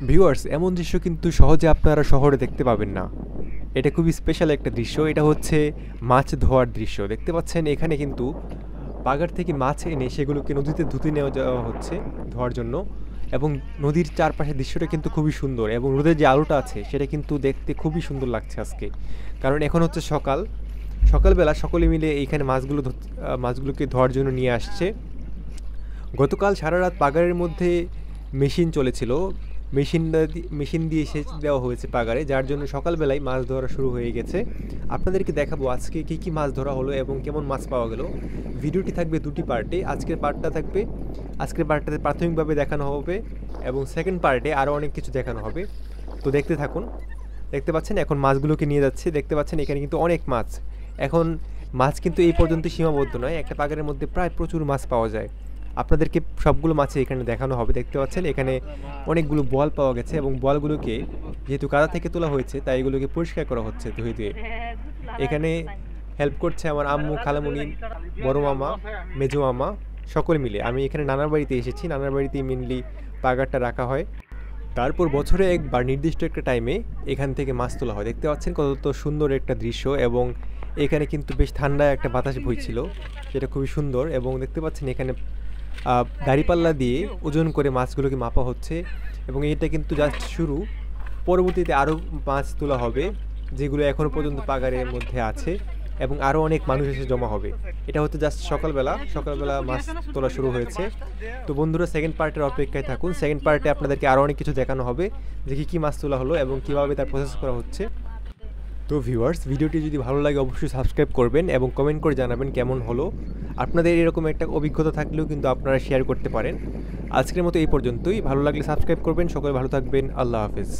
Viewers, এমন দৃশ্য কিন্তু সহজে আপনারা শহরে দেখতে পাবেন না। এটা খুবই স্পেশাল একটা দৃশ্য। এটা হচ্ছে মাছ ধোয়ার দৃশ্য। দেখতে পাচ্ছেন এখানে কিন্তু পাগার থেকে মাছ এনে সেগুলোকে নদীতে ধুতে নেওয়া যাওয়া হচ্ছে ধোয়ার জন্য। এবং নদীর চারপাশের দৃশ্যটা কিন্তু খুবই সুন্দর, এবং রোদের যে আলোটা আছে সেটা কিন্তু দেখতে খুবই সুন্দর লাগছে আজকে। কারণ এখন হচ্ছে সকালবেলা সকলে মিলে এইখানে মাছগুলোকে ধোয়ার জন্য নিয়ে আসছে। গতকাল সারা রাত পাগারের মধ্যে মেশিন চলেছিল। মেশিন দিয়ে সেচ দেওয়া হয়েছে পাগারে, যার জন্য সকালবেলায় মাছ ধরা শুরু হয়ে গেছে। আপনাদেরকে দেখাবো আজকে কী কী মাছ ধরা হলো এবং কেমন মাছ পাওয়া গেল। ভিডিওটি থাকবে দুটি পার্টে। আজকের পার্টটাতে প্রাথমিকভাবে দেখানো হবে, এবং সেকেন্ড পার্টে আরও অনেক কিছু দেখানো হবে। তো দেখতে থাকুন। দেখতে পাচ্ছেন এখন মাছগুলোকে নিয়ে যাচ্ছে। দেখতে পাচ্ছেন এখানে কিন্তু অনেক মাছ। এখন মাছ কিন্তু এই পর্যন্ত সীমাবদ্ধ নয়, একটা পাগারের মধ্যে প্রায় প্রচুর মাছ পাওয়া যায়। আপনাদেরকে সবগুলো মাছে এখানে দেখানো হবে। দেখতে পাচ্ছেন এখানে অনেকগুলো বল পাওয়া গেছে, এবং বলগুলোকে যেহেতু কাদা থেকে তোলা হয়েছে তাই এগুলোকে পরিষ্কার করা হচ্ছে ধুয়ে ধুয়ে। এখানে হেল্প করছে আমার আম্মু, খালামুনি, বড় মামা, মেজো মামা, সকলে মিলে। আমি এখানে নানার বাড়িতে এসেছি। নানার বাড়িতেই মেনলি পাগারটা রাখা হয়। তারপর বছরে একবার নির্দিষ্ট একটা টাইমে এখান থেকে মাছ তোলা হয়। দেখতে পাচ্ছেন কত সুন্দর একটা দৃশ্য, এবং এখানে কিন্তু বেশ ঠান্ডা একটা বাতাস বইছিল, যেটা খুবই সুন্দর। এবং দেখতে পাচ্ছেন এখানে দাঁড়িপাল্লা দিয়ে ওজন করে মাছগুলোকে মাপা হচ্ছে, এবং এটা কিন্তু জাস্ট শুরু। পরবর্তীতে আরও মাছ তোলা হবে, যেগুলো এখনও পর্যন্ত পাগারের মধ্যে আছে, এবং আরও অনেক মানুষ এসে জমা হবে। এটা হচ্ছে জাস্ট সকালবেলা মাছ তোলা শুরু হয়েছে। তো বন্ধুরা, সেকেন্ড পার্টের অপেক্ষায় থাকুন। সেকেন্ড পার্টে আপনাদেরকে আরও অনেক কিছু দেখানো হবে, যে কী কী মাছ তোলা হলো এবং কীভাবে তার প্রসেস করা হচ্ছে। তো ভিউয়ার্স, ভিডিওটি যদি ভালো লাগে অবশ্যই সাবস্ক্রাইব করবেন এবং কমেন্ট করে জানাবেন কেমন হলো। আপনাদের এরকম একটা অভিজ্ঞতা থাকলেও কিন্তু আপনারা শেয়ার করতে পারেন। আজকের মতো এই পর্যন্তই। ভালো লাগলে সাবস্ক্রাইব করবেন। সকলে ভালো থাকবেন। আল্লাহ হাফেজ।